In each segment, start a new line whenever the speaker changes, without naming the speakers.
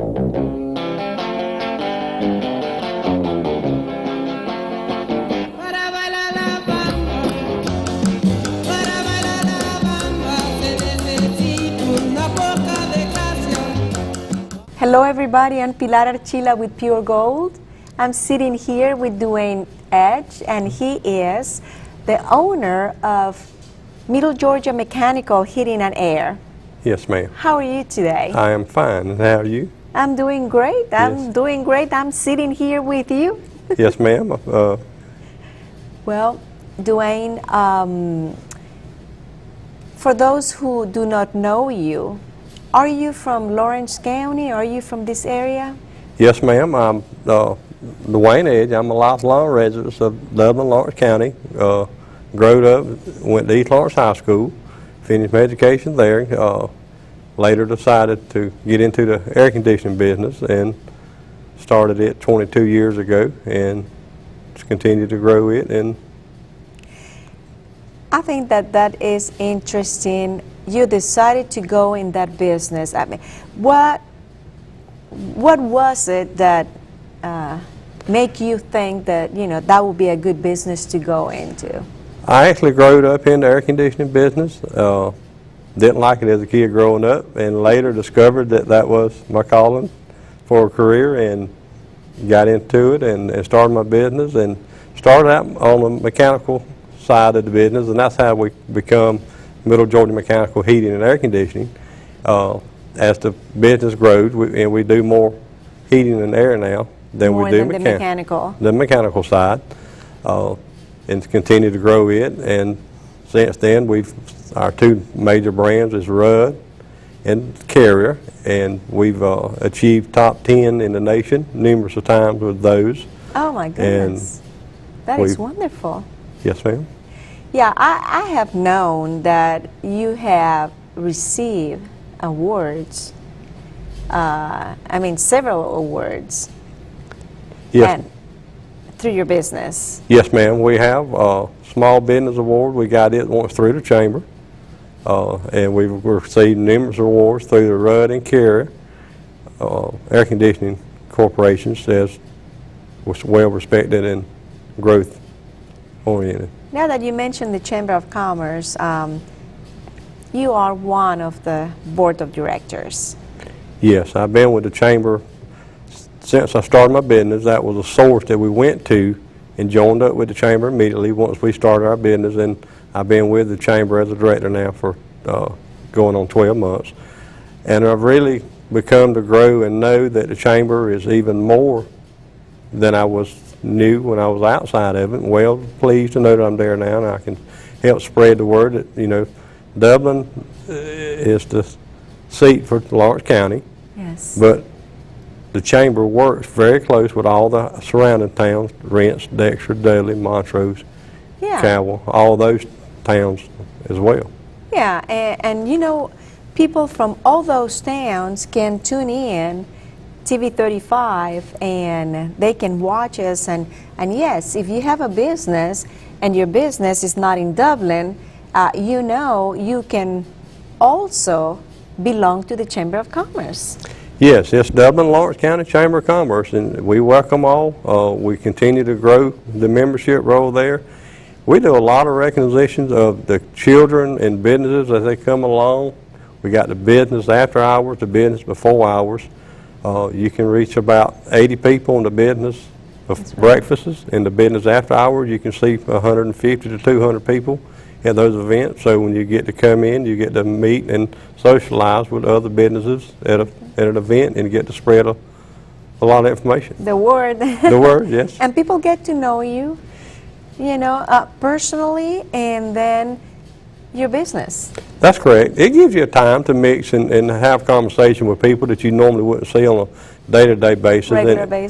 Hello everybody, I'm Pilar Archila with Pure Gold. I'm sitting here with Dwayne Edge, and he is the owner of Middle Georgia Mechanical Heating and Air.
Yes, ma'am.
How are you today?
I am fine. And how are you?
I'm doing great.
Yes.
Doing great. I'm sitting here with you.
Yes, ma'am.
Well, Dwayne, for those who do not know you, are you from Lawrence County? Are you from this area?
Yes, ma'am. I'm Dwayne Edge. I'm a lifelong resident of Dublin, Lawrence County. Growed up, went to East Lawrence High School, finished my education there. Later decided to get into the air conditioning business and started it 22 years ago, and just continued to grow it. And
I think that is interesting. You decided to go in that business. I mean, what was it that make you think that that would be a good business to go into?
I actually growed up in the air conditioning business. Didn't like it as a kid growing up, and later discovered that that was my calling for a career, and got into it and started my business, and started out on the mechanical side of the business, and that's how we become Middle Georgia Mechanical Heating and Air Conditioning. As the business grows, we do more heating and air now than
More
we do
than the mechanical.
The mechanical side, and continue to grow it. And since then, our two major brands is Rudd and Carrier, and we've achieved top 10 in the nation numerous of times with those.
Oh my goodness, that is wonderful.
Yes, ma'am.
Yeah, I have known that you have received awards, I mean several awards.
Yes.
And through your business.
Yes, ma'am. We have a Small Business Award. We got it once through the Chamber. And we've received numerous awards through the Rudd and Carrier air conditioning corporations, as was well respected and growth oriented.
Now that you mentioned the Chamber of Commerce, you are one of the board of directors.
Yes, I've been with the Chamber since I started my business. That was a source that we went to and joined up with the Chamber immediately once we started our business, and I've been with the Chamber as a director now for going on 12 months. And I've really become to grow and know that the Chamber is even more than I knew when I was outside of it. Well pleased to know that I'm there now, and I can help spread the word that Dublin is the seat for Lawrence County.
Yes.
But the Chamber works very close with all the surrounding towns, Rents, Dexter, Dudley, Montrose, Cowell, all those towns as well.
Yeah, and people from all those towns can tune in TV 35 and they can watch us, and yes, if you have a business and your business is not in Dublin, you can also belong to the Chamber of Commerce.
Yes, it's Dublin Lawrence County Chamber of Commerce, and we welcome all. We continue to grow the membership role there. We do a lot of recognitions of the children and businesses as they come along. We got the business after hours, the business before hours. You can reach about 80 people in the business of breakfasts. In the business after hours, you can see 150 to 200 people at those events. So when you get to come in, you get to meet and socialize with other businesses at an event, and get to spread a lot of information.
The word.
The word, yes.
And people get to know you, personally, and then your business.
That's correct. It gives you a time to mix and have conversation with people that you normally wouldn't see on a day-to-day basis.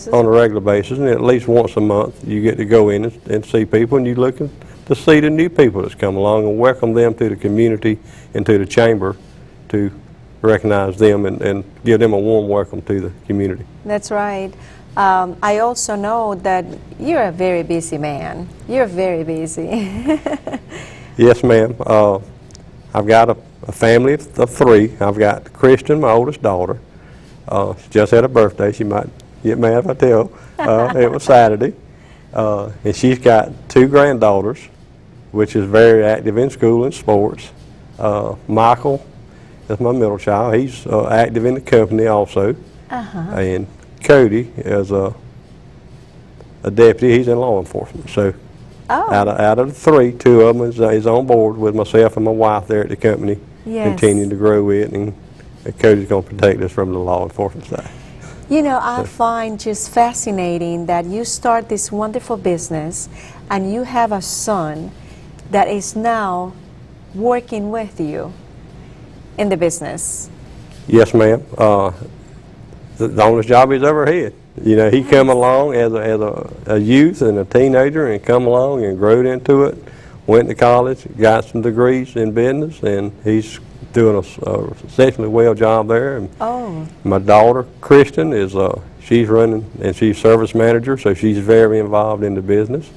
On a regular basis, and at least once a month you get to go in and see people, and you're looking to see the new people that's come along and welcome them to the community and to the Chamber, to recognize them and give them a warm welcome to the community.
That's right. I also know that you're a very busy man. You're very busy.
Yes, ma'am. I've got a family of three. I've got Kristen, my oldest daughter. She just had a birthday. She might get mad if I tell. It was Saturday. And she's got 2 granddaughters, which is very active in school and sports. Michael is my middle child. He's active in the company also. And Cody is a deputy. He's in law enforcement. So out of the 3, 2 of them is on board with myself and my wife there at the company, continuing to grow it. And Cody's going to protect us from the law enforcement side.
You know, I find just fascinating that you start this wonderful business and you have a son that is now working with you in the business.
Yes, ma'am. The only job he's ever had. You know, he come along as a youth and a teenager and come along and growed into it, went to college, got some degrees in business, and he's doing a exceptionally well job there. And my daughter, Kristen, she's running, and she's service manager, so she's very involved in the business.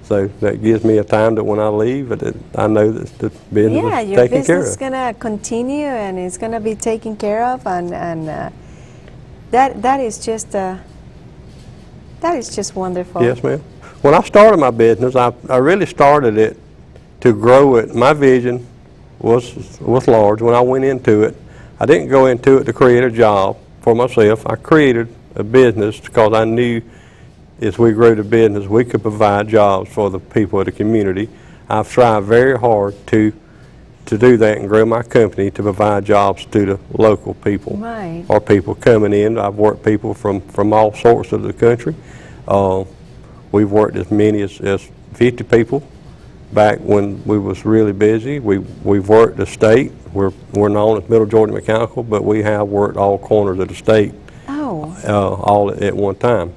So that gives me a time that when I leave, I know that the business is taken care of.
Yeah, your business is going to continue and it's going to be taken care of, and that is just wonderful.
Yes, ma'am. When I started my business, I really started it to grow it. My vision was large. When I went into it, I didn't go into it to create a job for myself. I created a business because I knew as we grew the business, we could provide jobs for the people of the community. I've tried very hard to do that and grow my company to provide jobs to the local people, or people coming in. I've worked people from all sorts of the country. We've worked as many as 50 people back when we was really busy. We've worked the state. We're known as Middle Georgia Mechanical, but we have worked all corners of the state all at one time.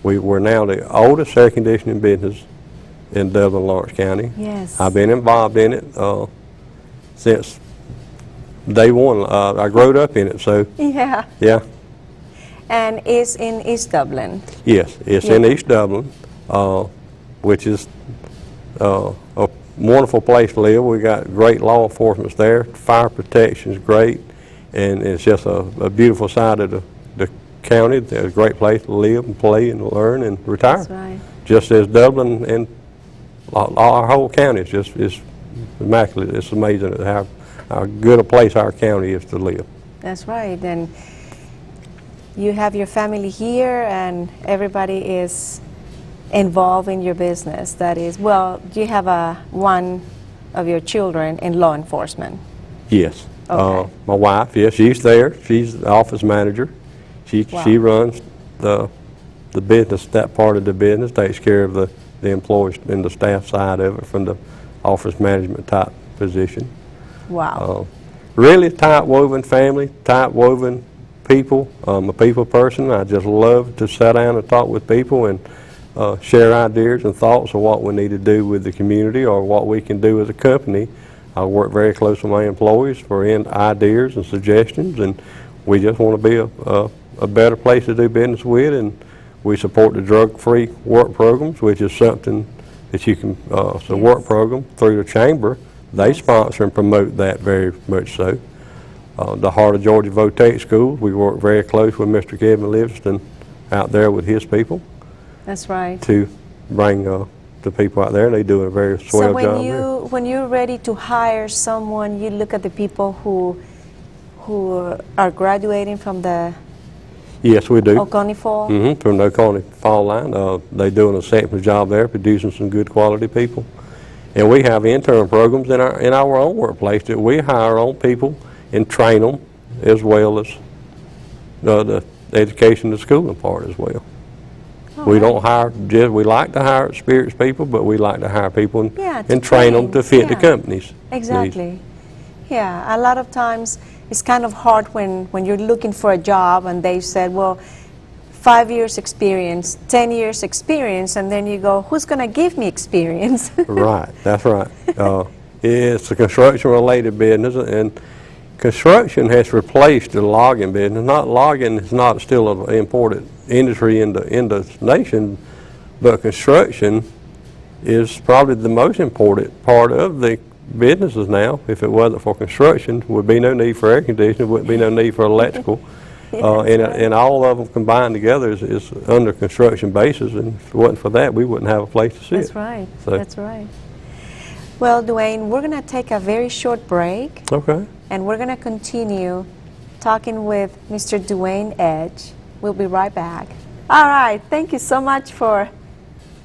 We're now the oldest air conditioning business in Dublin, Lawrence County.
Yes.
I've been involved in it since day one. I growed up in it, so. Yeah.
And it's in East Dublin.
Yes, it's in East Dublin, which is a wonderful place to live. We got great law enforcement there. Fire protection is great, and it's just a beautiful side of the county. It's a great place to live and play and learn and retire.
That's right.
Just as Dublin and our whole county is immaculate. It's amazing how good a place our county is to live.
That's right. And you have your family here, and everybody is involved in your business. That is, well, you have one of your children in law enforcement.
Yes.
Okay.
My wife, yes, she's there. She's the office manager. She runs the business, that part of the business, takes care of the employees and the staff side of it from the office management type position.
Wow.
Really tight woven family, tight woven people. I'm a people person. I just love to sit down and talk with people and share ideas and thoughts of what we need to do with the community or what we can do as a company. I work very close with my employees for ideas and suggestions, and we just want to be a better place to do business with, and we support the drug-free work programs, which is something that you can, it's a work program through the chamber. They sponsor and promote that very much so. The Heart of Georgia Votech School, we work very close with Mr. Kevin Livingston out there with his people.
That's right.
To bring the people out there, and they do a very swell job there.
So when you're ready to hire someone, you look at the people who are graduating from the
Yes, we do.
Oconee Fall?
From the Oconee Fall line. They do an exceptional job there, producing some good quality people. And we have intern programs in our own workplace that we hire our own people and train them, as well as the education and schooling part as well. We don't hire we like to hire experienced people, but we like to hire people and train them to fit the company's
Exactly.
needs.
Yeah, a lot of times it's kind of hard when you're looking for a job and they said, well, 5 years experience, 10 years experience, and then you go, who's going to give me experience?
Right, that's right. It's a construction-related business, and construction has replaced the logging business. Logging is not still an important industry in the nation, but construction is probably the most important part of the businesses now. If it wasn't for construction, there would be no need for air conditioning, wouldn't be no need for electrical. And all of them combined together is under construction basis, and if it wasn't for that, we wouldn't have a place to sit.
That's right.
So.
That's right. Well, Dwayne, we're going to take a very short break,
Okay.
and we're going to continue talking with Mr. Dwayne Edge. We'll be right back. All right. Thank you so much for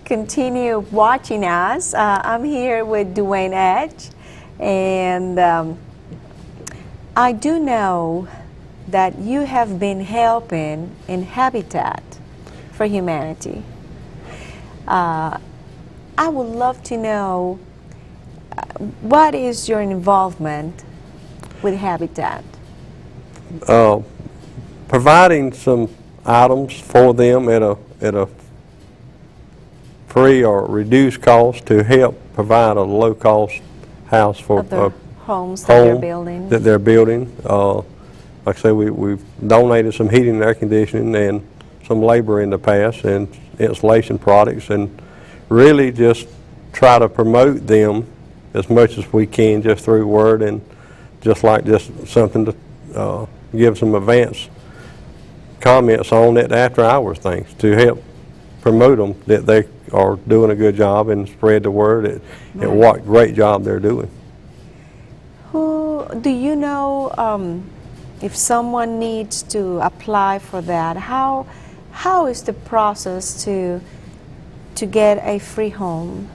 continue watching us. I'm here with Dwayne Edge, and I do know that you have been helping in Habitat for Humanity. I would love to know what is your involvement with Habitat?
Providing some items for them at a free or reduced cost to help provide a low-cost house for
Of the
a
homes that they're
home
building?
that they're building. Like I say, we've donated some heating and air conditioning and some labor in the past and insulation products, and really just try to promote them as much as we can just through word, and just something to give some advance comments on it after hours things to help promote them that they are doing a good job and spread the word at what great job they're doing.
Who do you know if someone needs to apply for that? How is the process to get a free home?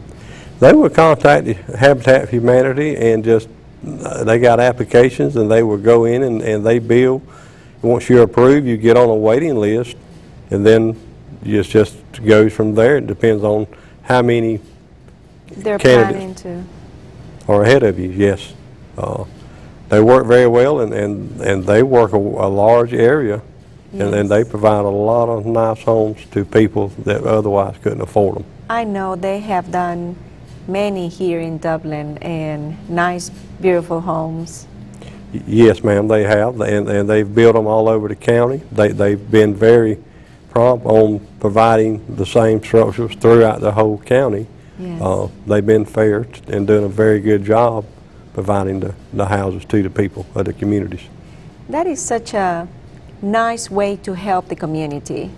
They would contact Habitat for Humanity and just they got applications, and they would go in and they build. Once you're approved, you get on a waiting list, and then it just goes from there. It depends on how many
They're
candidates
planning to.
are ahead of you. Yes, they work very well, and they work a large area, and they provide a lot of nice homes to people that otherwise couldn't afford them.
I know they have done many here in Dublin, and nice, beautiful homes.
Yes, ma'am, they have, and they've built them all over the county. They've been very prompt on providing the same structures throughout the whole county.
Yes.
They've been fair and doing a very good job providing the houses to the people of the communities.
That is such a nice way to help the community.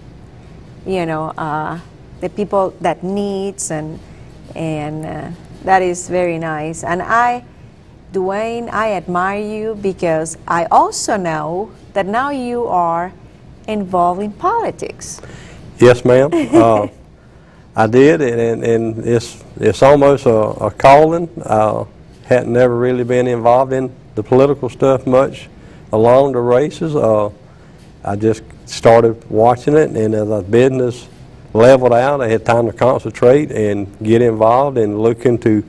You know, the people that needs, and that is very nice. And Dwayne, I admire you because I also know that now you are involved in politics.
Yes, ma'am. I did, and it's almost a calling. Hadn't never really been involved in the political stuff much along the races. I just started watching it, and as the business leveled out, I had time to concentrate and get involved and looking to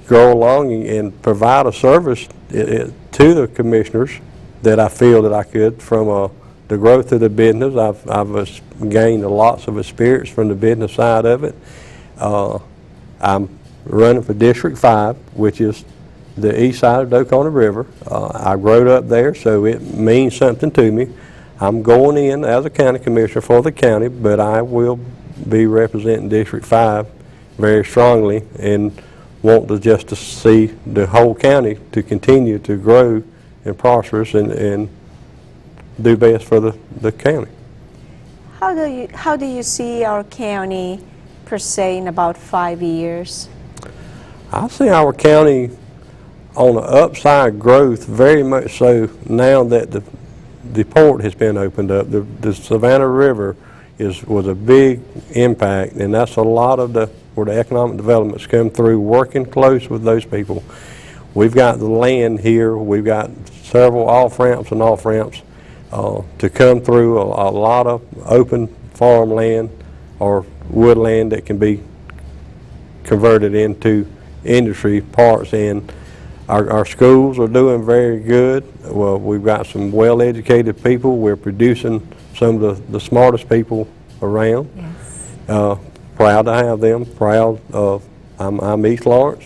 go along and provide a service to the commissioners that I feel that I could from the growth of the business. I've gained lots of experience from the business side of it. I'm running for District 5, which is the east side of the Oconee River. I grew up there, so it means something to me. I'm going in as a county commissioner for the county, but I will be representing District 5 very strongly and want to see the whole county to continue to grow and prosperous and do best for the county.
How do you see our county per se in about 5 years?
I see our county on the upside growth very much so now that the port has been opened up. The Savannah River was a big impact, and that's a lot of where the economic development's come through, working close with those people. We've got the land here. We've got several off-ramps and off-ramps to come through, a lot of open farmland or woodland that can be converted into industry parks, and our schools are doing very good. Well, we've got some well-educated people. We're producing some of the smartest people around.
Yes.
Proud to have them. Proud of. I'm East Lawrence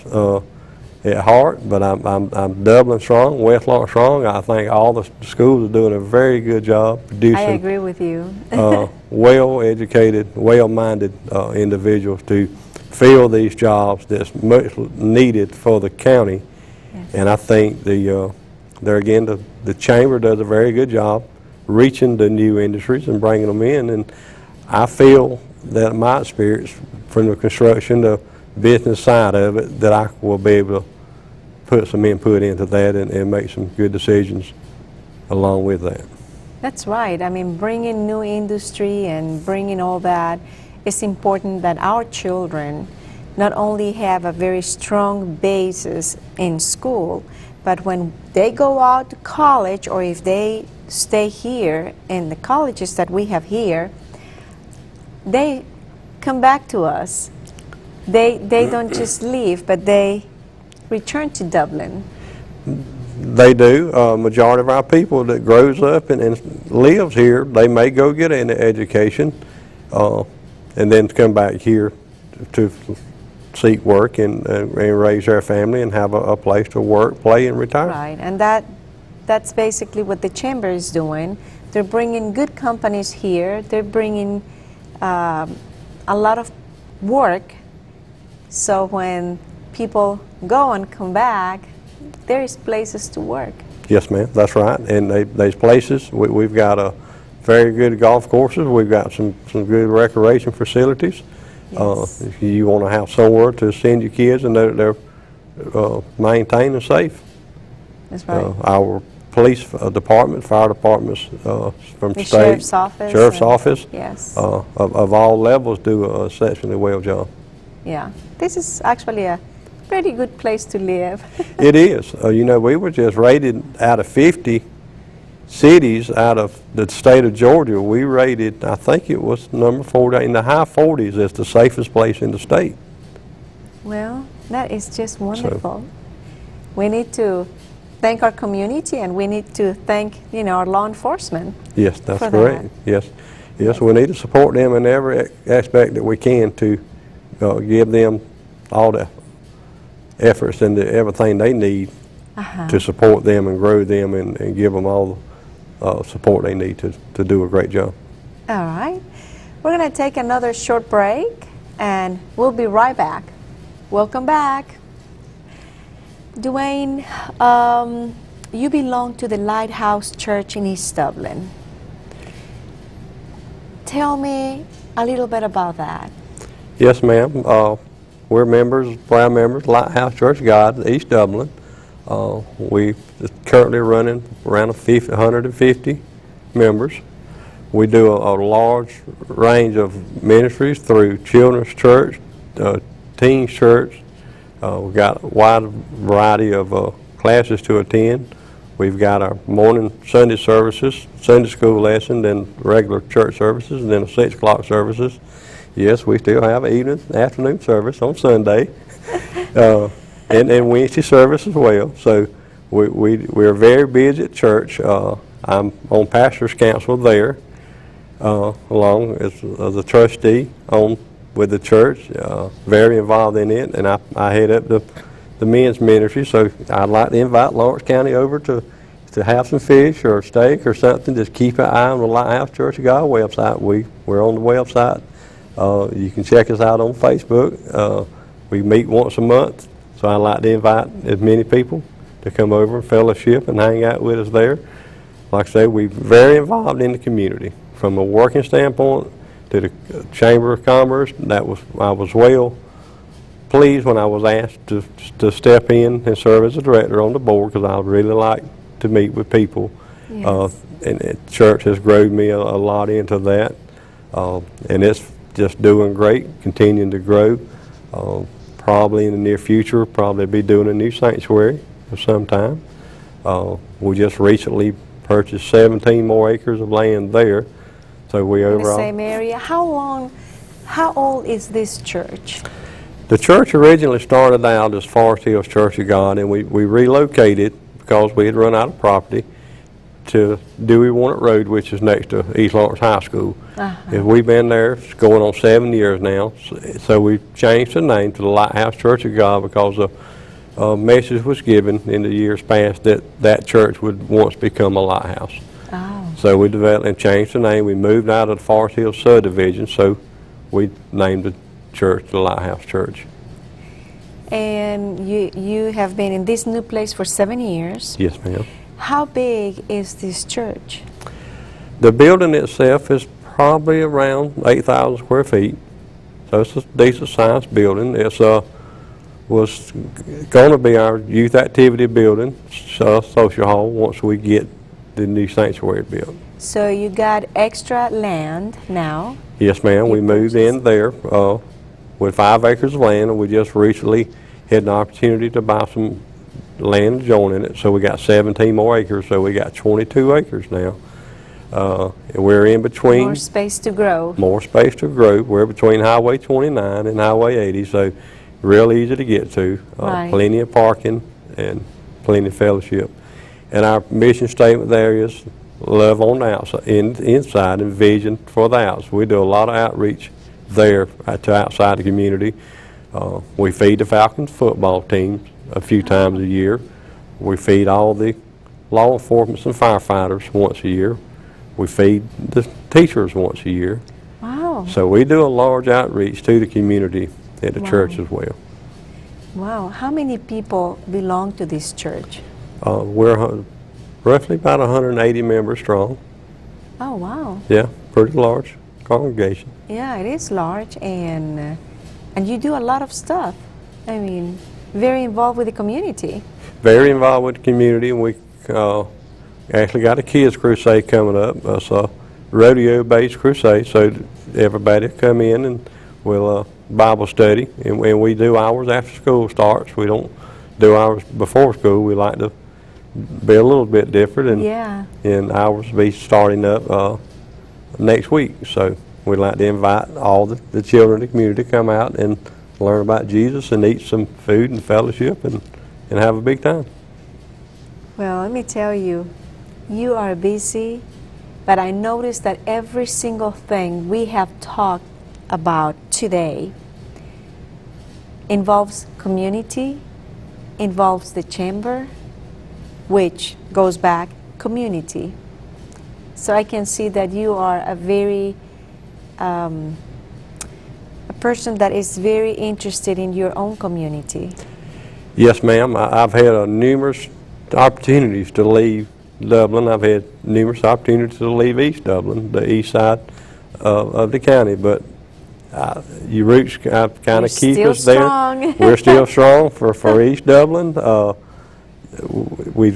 at heart, but I'm Dublin strong, West Lawrence strong. I think all the schools are doing a very good job producing.
I agree with you.
Well-educated, well-minded individuals to fill these jobs that's much needed for the county.
Yes.
And I think there again, the chamber does a very good job reaching the new industries and bringing them in. And I feel that my experience from the construction, the business side of it, that I will be able to put some input into that and make some good decisions along with that.
That's right. I mean, bringing new industry and bringing all that, it's important that our children not only have a very strong basis in school, but when they go out to college, or if they stay here in the colleges that we have here, they come back to us. They don't just leave, but they return to Dublin.
They do. Majority of our people that grows up and lives here, they may go get an education and then come back here to seek work and raise their family and have a place to work, play, and retire.
Right, and that's basically what the chamber is doing. They're bringing good companies here. They're bringing a lot of work. So when people go and come back, there is places to work.
Yes, ma'am, that's right. And there's places. We've got a very good golf courses. We've got some good recreation facilities.
Yes.
If you want to have somewhere to send your kids and they're maintained and safe.
That's right.
Our police department, fire departments from
The
state,
sheriff's office.
sheriff's office,
Yes.
of all levels do a exceptionally well job.
Yeah. This is actually a pretty good place to live.
It is. You know, we were just rated out of 50 cities out of the state of Georgia. We rated, I think it was number 40, in the high 40s as the safest place in the state.
Well, that is just wonderful. We need to thank our community, and we need to thank, our law enforcement.
Yes, that's
for
correct.
that.
Yes, we need to support them in every aspect that we can to give them all the efforts and everything they need to support them and grow them and give them all the support they need to do a great job.
All right. We're going to take another short break, and we'll be right back. Welcome back. Dwayne, you belong to the Lighthouse Church in East Dublin. Tell me a little bit about that.
Yes, ma'am. We're proud members, Lighthouse Church of God, East Dublin. We currently running around 150 members. We do a large range of ministries through children's church, teens church. We've got a wide variety of classes to attend. We've got our morning Sunday services, Sunday school lesson, then regular church services, and then 6 o'clock services. Yes, we still have an evening, afternoon service on Sunday, and Wednesday service as well. So we're very busy at church. I'm on pastor's council there, along as a trustee with the church, very involved in it, and I head up the men's ministry. So I'd like to invite Lawrence County over to have some fish or steak or something. Just keep an eye on the Lighthouse Church of God website. We're on the website. You can check us out on Facebook. We meet once a month, so I'd like to invite as many people to come over and fellowship and hang out with us there. Like I say, we're very involved in the community. From a working standpoint to the Chamber of Commerce, I was well pleased when I was asked to step in and serve as a director on the board, because I really like to meet with people.
Yes.
And the church has grown me a lot into that, and it's just doing great, continuing to grow. Probably in the near future, probably be doing a new sanctuary of some time. We just recently purchased 17 more acres of land there. So we
In
overall.
the same area. How old is this church?
The church originally started out as Forest Hills Church of God, and we relocated because we had run out of property to Dewey Warnock Road, which is next to East Lawrence High School. We've been there, it's going on 7 years now, so we changed the name to the Lighthouse Church of God because a message was given in the years past that church would once become a lighthouse.
Oh.
So we developed and changed the name. We moved out of the Forest Hills subdivision, so we named the church the Lighthouse Church.
And you have been in this new place for 7 years.
Yes, ma'am.
How big is this church?
The building itself is probably around 8,000 square feet, so it's a decent sized building. It's was going to be our youth activity building, social hall, once we get the new sanctuary built.
So you got extra land now.
Yes, ma'am. We moved in there with 5 acres of land, and we just recently had an opportunity to buy some land adjoining it. So we got 17 more acres, so we got 22 acres now. We're in between.
More space to grow.
More space to grow. We're between Highway 29 and Highway 80, so real easy to get to.
Right.
Plenty of parking and plenty of fellowship. And our mission statement there is love on the outside, inside, and vision for the outs. We do a lot of outreach there to outside the community. We feed the Falcons football teams a few times a year. We feed all the law enforcement and firefighters once a year. We feed the teachers once a year.
Wow.
So we do a large outreach to the community at the church as well.
Wow. How many people belong to this church?
We're roughly about 180 members strong.
Oh, wow.
Yeah, pretty large congregation.
Yeah, it is large, and you do a lot of stuff. I mean, very involved with the community.
Very involved with the community, and we actually got a kids crusade coming up. It's a rodeo-based crusade, so everybody come in and we'll Bible study, and we do hours after school starts. We don't do hours before school. We like to be a little bit different, and hours will be starting up next week. So we'd like to invite all the children in the community to come out and learn about Jesus and eat some food and fellowship and have a big time.
Well, let me tell you, you are busy, but I noticed that every single thing we have talked about today involves community, involves the chamber, which goes back community. So I can see that you are a very a person that is very interested in your own community.
Yes, ma'am. I've had numerous opportunities to leave Dublin. I've had numerous opportunities to leave East Dublin, the east side of the county, but your roots kind of keep us there.
Strong.
We're still strong for East Dublin. We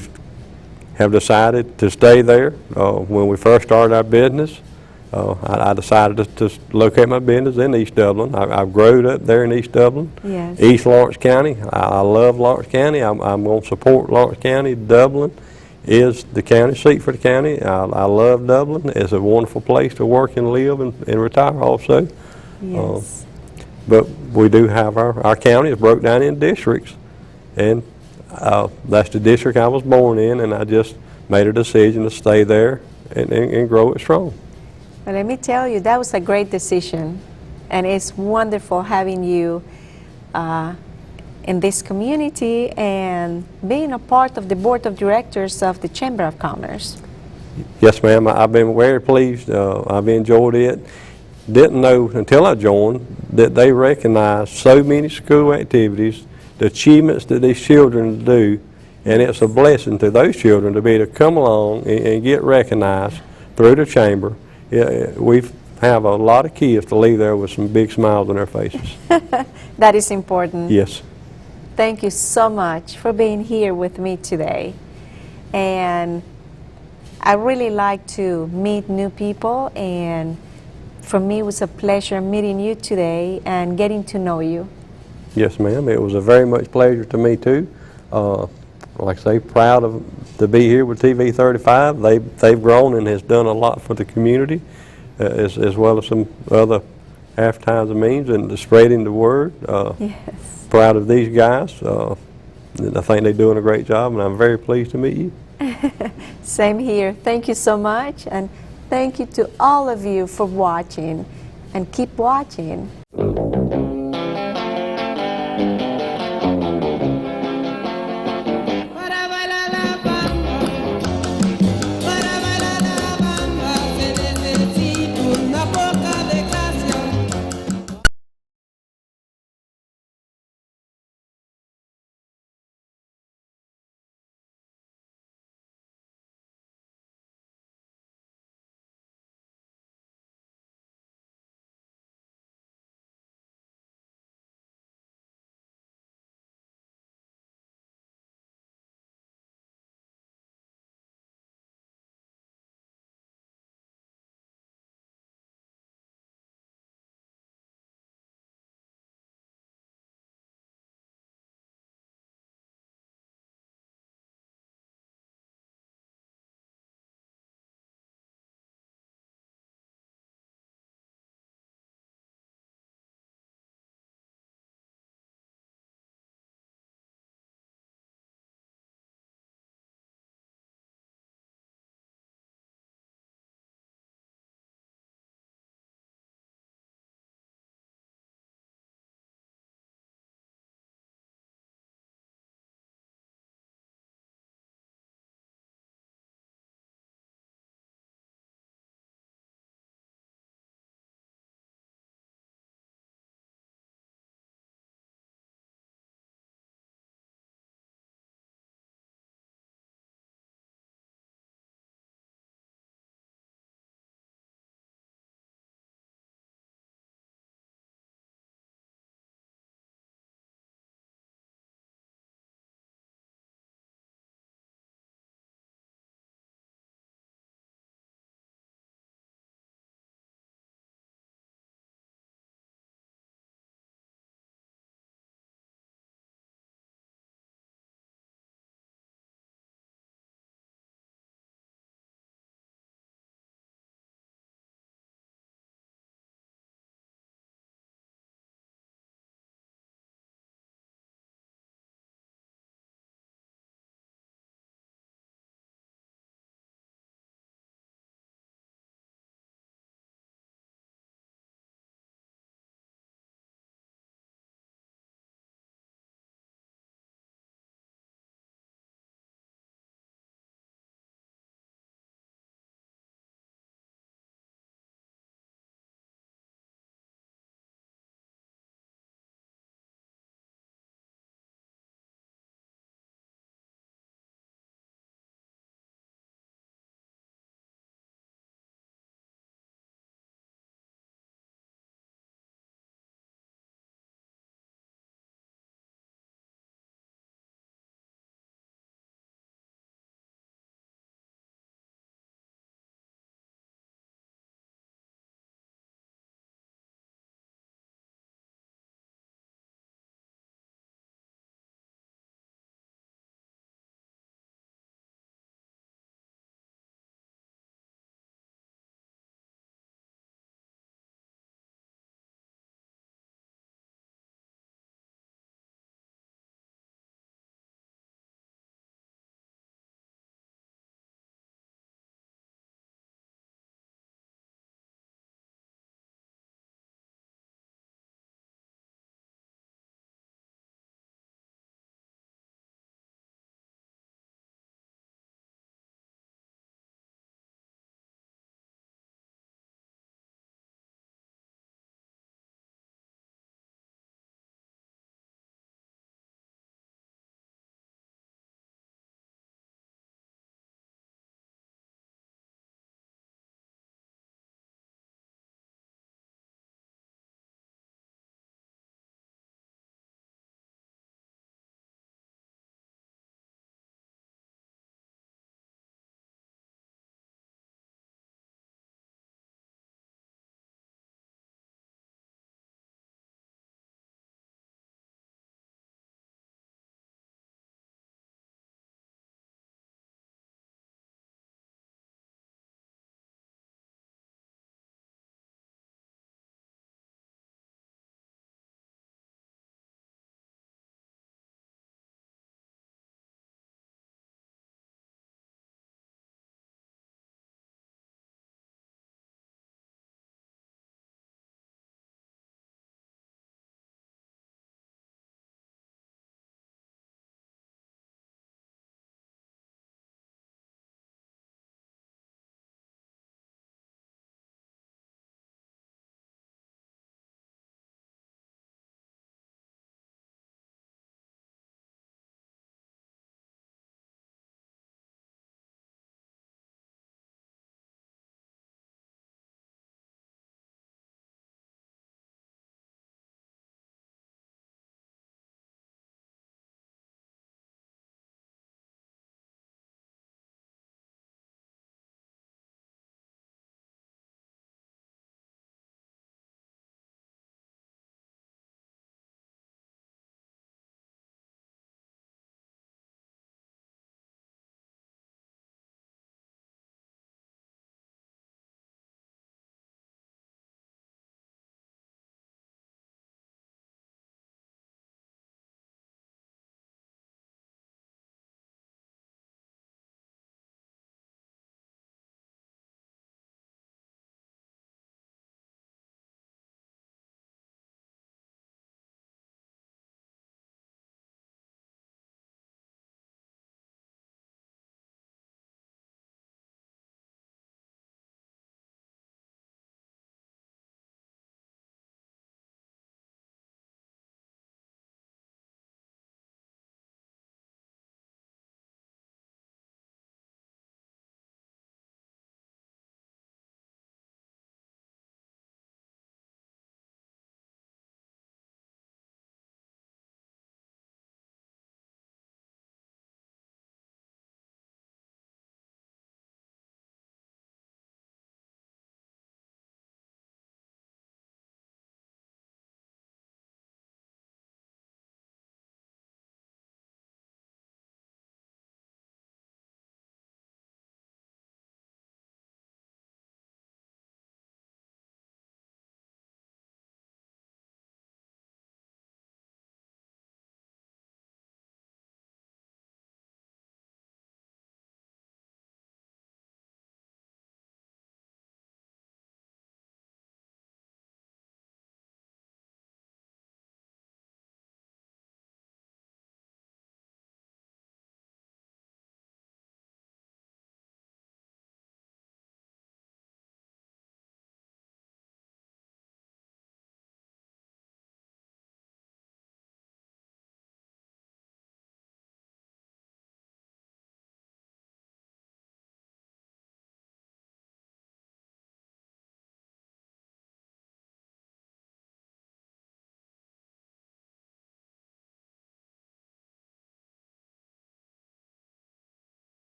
have decided to stay there. When we first started our business, I decided to locate my business in East Dublin. I've grown up there in East Dublin.
Yes.
East Lawrence County. I love Lawrence County. I'm going to support Lawrence County. Dublin is the county seat for the county. I love Dublin. It's a wonderful place to work and live and retire also.
Yes.
But we do have our county is broke down in districts, and that's the district I was born in, and I just made a decision to stay there and grow it strong.
Well, let me tell you, that was a great decision, and it's wonderful having you in this community and being a part of the board of directors of the Chamber of Commerce.
Yes, ma'am. I've been very pleased. I've enjoyed it. Didn't know until I joined that they recognize so many school activities, the achievements that these children do, and it's a blessing to those children to be able to come along and get recognized through the chamber. We have a lot of kids to leave there with some big smiles on their faces.
That is important.
Yes.
Thank you so much for being here with me today. And I really like to meet new people, and for me it was a pleasure meeting you today and getting to know you.
Yes, ma'am. It was a very much pleasure to me too. Like I say, proud to be here with TV 35. They've grown and has done a lot for the community, as well as some other advertising means and spreading the word.
Yes.
Proud of these guys. I think they're doing a great job, and I'm very pleased to meet you.
Same here. Thank you so much, and thank you to all of you for watching, and keep watching.